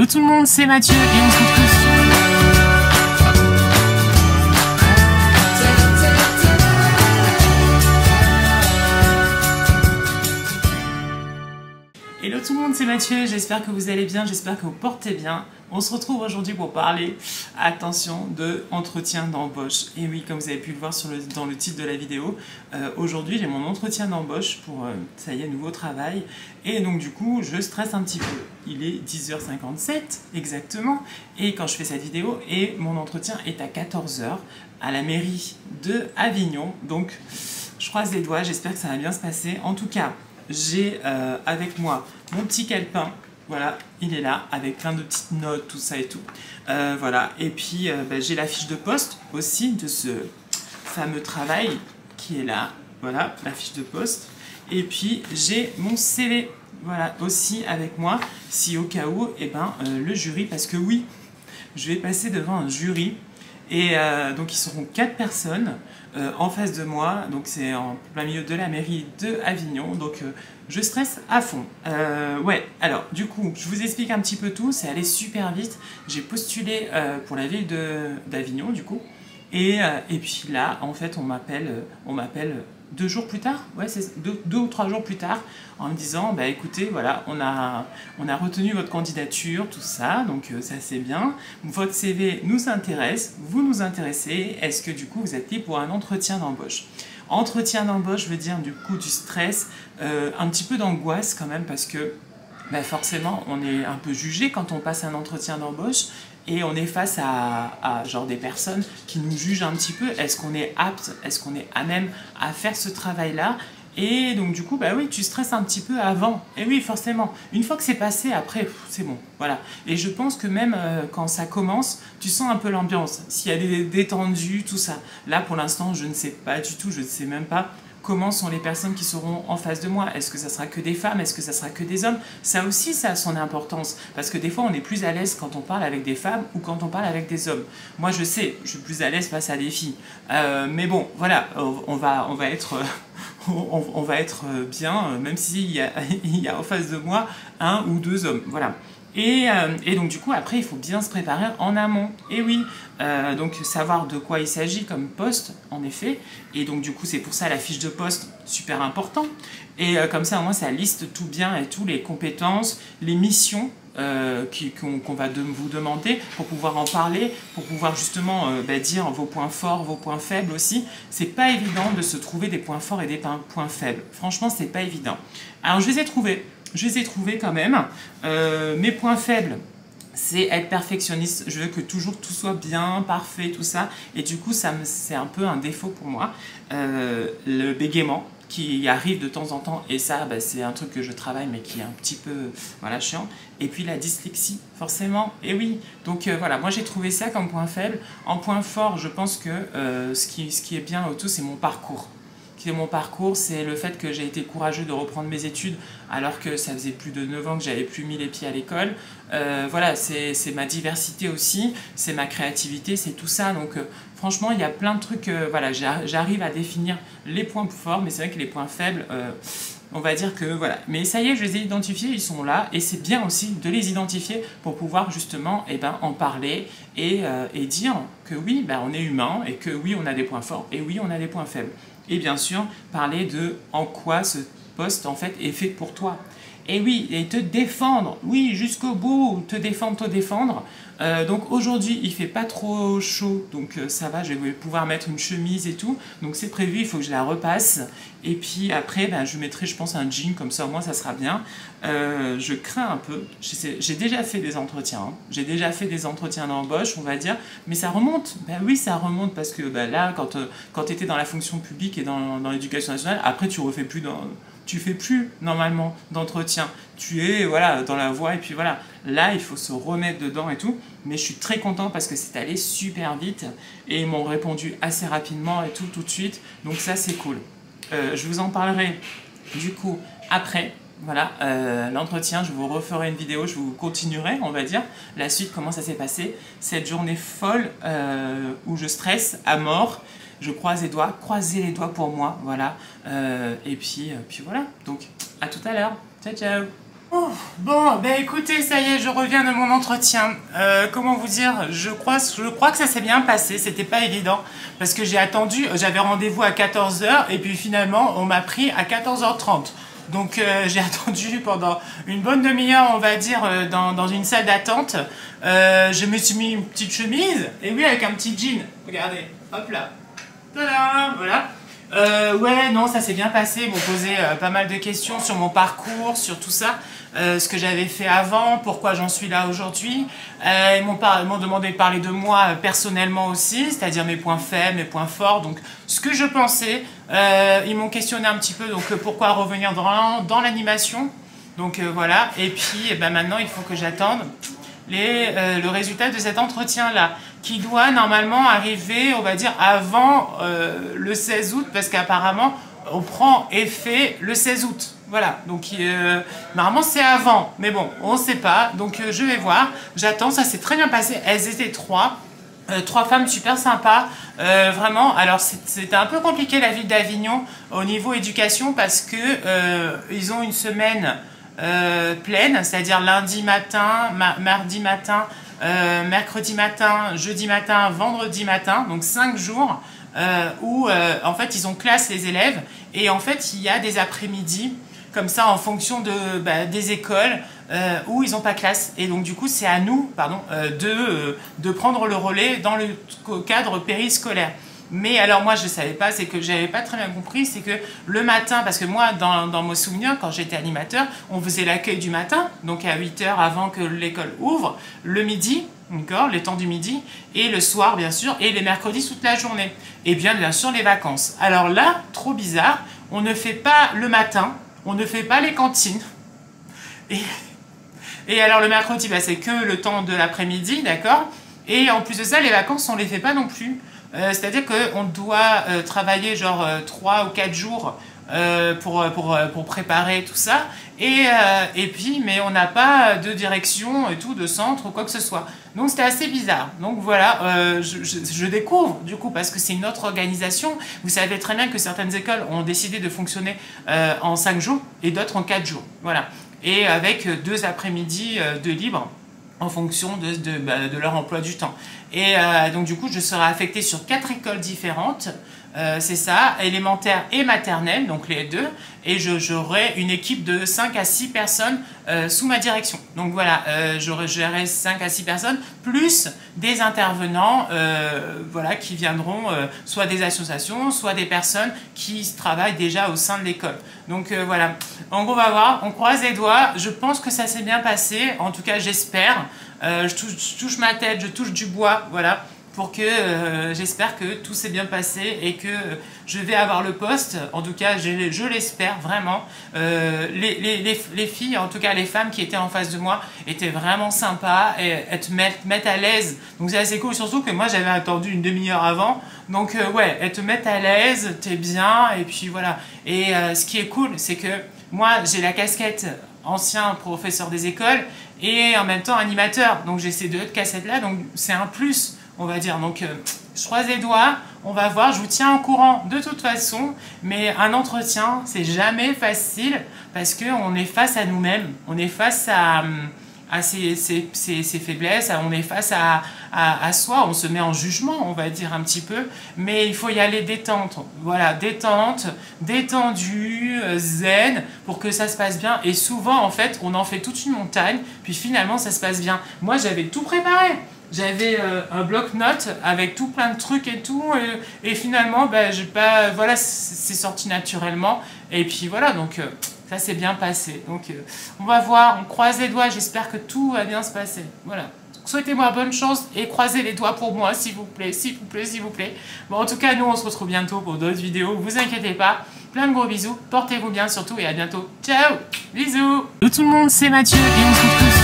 Hello tout le monde, c'est Mathieu et on se retrouve. Hello tout le monde, c'est Mathieu, j'espère que vous allez bien, j'espère que vous portez bien. On se retrouve aujourd'hui pour parler, attention, de entretien d'embauche. Et oui, comme vous avez pu le voir dans le titre de la vidéo, aujourd'hui j'ai mon entretien d'embauche pour, ça y est, nouveau travail. Et donc du coup, je stresse un petit peu. Il est 10h57 exactement, et quand je fais cette vidéo, et mon entretien est à 14h à la mairie de Avignon. Donc je croise les doigts, j'espère que ça va bien se passer. En tout cas, j'ai avec moi mon petit calepin, voilà, il est là, avec plein de petites notes, tout ça et tout. Voilà, et puis j'ai la fiche de poste aussi de ce fameux travail qui est là, voilà, la fiche de poste. Et puis j'ai mon CV, voilà, aussi avec moi, si au cas où, le jury, parce que oui, je vais passer devant un jury. Et donc ils seront 4 personnes en face de moi, donc c'est en plein milieu de la mairie de Avignon, donc je stresse à fond. Ouais, alors du coup, je vous explique un petit peu tout, c'est allé super vite. J'ai postulé pour la ville d'Avignon du coup, et puis là, en fait, on m'appelle 2 jours plus tard, ouais, c'est 2 ou 3 jours plus tard, en me disant, bah écoutez, voilà, on a retenu votre candidature, tout ça, donc ça c'est bien, votre CV nous intéresse, vous nous intéressez, est-ce que du coup vous êtes libre pour un entretien d'embauche? Entretien d'embauche veut dire du coup du stress, un petit peu d'angoisse quand même, parce que forcément on est un peu jugé quand on passe un entretien d'embauche. Et on est face à genre des personnes qui nous jugent un petit peu. Est-ce qu'on est apte, est-ce qu'on est à même à faire ce travail-là? Et donc du coup, bah oui, tu stresses un petit peu avant. Et oui, forcément. Une fois que c'est passé, après, c'est bon. Voilà. Et je pense que même quand ça commence, tu sens un peu l'ambiance. S'il y a des détendus, tout ça. Là, pour l'instant, je ne sais pas du tout. Je ne sais même pas comment sont les personnes qui seront en face de moi. Est-ce que ça sera que des femmes? Est-ce que ça sera que des hommes? Ça aussi, ça a son importance. Parce que des fois, on est plus à l'aise quand on parle avec des femmes ou quand on parle avec des hommes. Moi, je sais, je suis plus à l'aise face à des filles. Mais bon, voilà, on va être... on va être bien, même s'il y a en face de moi 1 ou 2 hommes. Voilà. Et donc du coup, après, il faut bien se préparer en amont. Et oui, donc savoir de quoi il s'agit comme poste, en effet. Et donc du coup, c'est pour ça la fiche de poste, super important. Et comme ça, au moins, ça liste tout bien et toutes les compétences, les missions qu'on va vous demander pour pouvoir en parler, pour pouvoir justement dire vos points forts, vos points faibles aussi. C'est pas évident de se trouver des points forts et des points faibles. Franchement, c'est pas évident. Alors, je les ai trouvés. Je les ai trouvés quand même. Mes points faibles, c'est être perfectionniste. Je veux que toujours tout soit bien, parfait, tout ça. Et du coup, c'est un peu un défaut pour moi. Le bégaiement qui arrive de temps en temps. Et ça, c'est un truc que je travaille, mais qui est un petit peu chiant. Et puis la dyslexie, forcément. Et oui, donc voilà, moi j'ai trouvé ça comme point faible. En point fort, je pense que ce qui est bien au tout, c'est mon parcours. Mon parcours, c'est le fait que j'ai été courageux de reprendre mes études alors que ça faisait plus de 9 ans que j'avais plus mis les pieds à l'école. Voilà, c'est ma diversité aussi, c'est ma créativité, c'est tout ça. Donc franchement, il y a plein de trucs, voilà, j'arrive à définir les points forts, mais c'est vrai que les points faibles, on va dire que voilà. Mais ça y est, je les ai identifiés, ils sont là, et c'est bien aussi de les identifier pour pouvoir justement en parler et dire que oui, on est humain, et que oui, on a des points forts, et oui, on a des points faibles. Et bien sûr, parler de en quoi ce poste en fait est fait pour toi. Et oui, et te défendre, oui, jusqu'au bout, te défendre. Donc aujourd'hui, il fait pas trop chaud, donc ça va, je vais pouvoir mettre une chemise et tout. Donc c'est prévu, il faut que je la repasse. Et puis après, je mettrai, je pense, un jean, comme ça au moins ça sera bien. Je crains un peu, j'ai déjà fait des entretiens, hein. J'ai déjà fait des entretiens d'embauche, on va dire, mais ça remonte. Oui, ça remonte, parce que là, quand tu étais dans la fonction publique et dans l'éducation nationale, après tu refais plus tu fais plus normalement d'entretien, tu es voilà, dans la voie, et puis voilà, là il faut se remettre dedans et tout, mais je suis très content parce que c'est allé super vite et ils m'ont répondu assez rapidement et tout de suite, donc ça c'est cool. Je vous en parlerai du coup après. Voilà, l'entretien, je vous referai une vidéo, je vous continuerai, on va dire, la suite, comment ça s'est passé, cette journée folle où je stresse à mort. Je croise les doigts, croisez les doigts pour moi, voilà. Et puis voilà, donc à tout à l'heure, ciao ciao. Bon, ben écoutez, ça y est, je reviens de mon entretien. Comment vous dire, je crois que ça s'est bien passé, c'était pas évident, parce que j'ai attendu, j'avais rendez-vous à 14 h, et puis finalement, on m'a pris à 14 h 30. Donc j'ai attendu pendant une bonne demi-heure, on va dire, dans une salle d'attente. Je me suis mis une petite chemise, et oui, avec un petit jean, regardez, hop là, tada, voilà. Ouais, non, ça s'est bien passé. Ils m'ont posé pas mal de questions sur mon parcours, sur tout ça, ce que j'avais fait avant, pourquoi j'en suis là aujourd'hui. Ils m'ont demandé de parler de moi personnellement aussi, c'est-à-dire mes points faibles, mes points forts, donc ce que je pensais. Ils m'ont questionné un petit peu, donc pourquoi revenir dans l'animation. Donc voilà, et puis maintenant il faut que j'attende le résultat de cet entretien-là, qui doit normalement arriver, on va dire, avant le 16 août, parce qu'apparemment, on prend effet le 16 août. Voilà, donc normalement c'est avant, mais bon, on ne sait pas, donc je vais voir, j'attends, ça s'est très bien passé, elles étaient trois femmes super sympas, vraiment. Alors c'était un peu compliqué la ville d'Avignon au niveau éducation, parce que ils ont une semaine pleine, c'est-à-dire lundi matin, mardi matin, mercredi matin, jeudi matin, vendredi matin, donc 5 jours où en fait ils ont classe les élèves, et en fait il y a des après-midi comme ça en fonction des écoles où ils n'ont pas classe, et donc du coup c'est à nous de prendre le relais dans le cadre périscolaire. Mais alors moi je ne savais pas, c'est que j'avais pas très bien compris, c'est que le matin, parce que moi dans mon souvenir quand j'étais animateur, on faisait l'accueil du matin, donc à 8 h avant que l'école ouvre, le midi, d'accord, les temps du midi, et le soir bien sûr, et les mercredis toute la journée, et bien sûr les vacances. Alors là, trop bizarre, on ne fait pas le matin, on ne fait pas les cantines, et alors le mercredi c'est que le temps de l'après-midi, d'accord, et en plus de ça les vacances on les fait pas non plus. C'est-à-dire qu'on doit travailler genre 3 ou 4 jours pour préparer tout ça, et puis mais on n'a pas de direction et tout, de centre ou quoi que ce soit. Donc c'était assez bizarre. Donc voilà, je découvre du coup, parce que c'est une autre organisation. Vous savez très bien que certaines écoles ont décidé de fonctionner en 5 jours et d'autres en 4 jours. Voilà. Et avec 2 après-midi de libre, en fonction de leur emploi du temps. Et donc du coup, je serai affectée sur 4 écoles différentes, c'est ça, élémentaire et maternelle, donc les deux, et j'aurai une équipe de 5 à 6 personnes sous ma direction. Donc voilà, j'aurai 5 à 6 personnes, plus des intervenants voilà, qui viendront, soit des associations, soit des personnes qui travaillent déjà au sein de l'école. Donc voilà, donc on va voir, on croise les doigts, je pense que ça s'est bien passé, en tout cas j'espère. Je touche ma tête, je touche du bois, voilà, pour que j'espère que tout s'est bien passé et que je vais avoir le poste. En tout cas, je l'espère vraiment. Les filles, en tout cas les femmes qui étaient en face de moi, étaient vraiment sympas et elles te mettent à l'aise. Donc c'est assez cool, surtout que moi j'avais attendu une demi-heure avant. Donc ouais, elles te mettent à l'aise, t'es bien, et puis voilà. Et ce qui est cool, c'est que moi j'ai la casquette ancien professeur des écoles et en même temps animateur, donc j'ai ces 2 casquettes là, donc c'est un plus, on va dire. Donc je croise les doigts, on va voir, je vous tiens au courant de toute façon, mais un entretien c'est jamais facile, parce qu'on est face à nous-mêmes, on est face à ses faiblesses, on est face à soi, on se met en jugement, on va dire un petit peu, mais il faut y aller détente, voilà, détente, détendu, zen, pour que ça se passe bien. Et souvent en fait on en fait toute une montagne, puis finalement ça se passe bien. Moi j'avais tout préparé, j'avais un bloc-notes avec tout plein de trucs et tout, et finalement voilà, c'est sorti naturellement, et puis voilà, donc ça s'est bien passé. Donc on va voir, on croise les doigts, j'espère que tout va bien se passer. Voilà. Souhaitez-moi bonne chance et croisez les doigts pour moi, s'il vous plaît, s'il vous plaît, s'il vous plaît. Bon, en tout cas, nous, on se retrouve bientôt pour d'autres vidéos. Vous inquiétez pas. Plein de gros bisous. Portez-vous bien surtout, et à bientôt. Ciao. Bisous. Salut tout le monde, c'est Mathieu et on se retrouve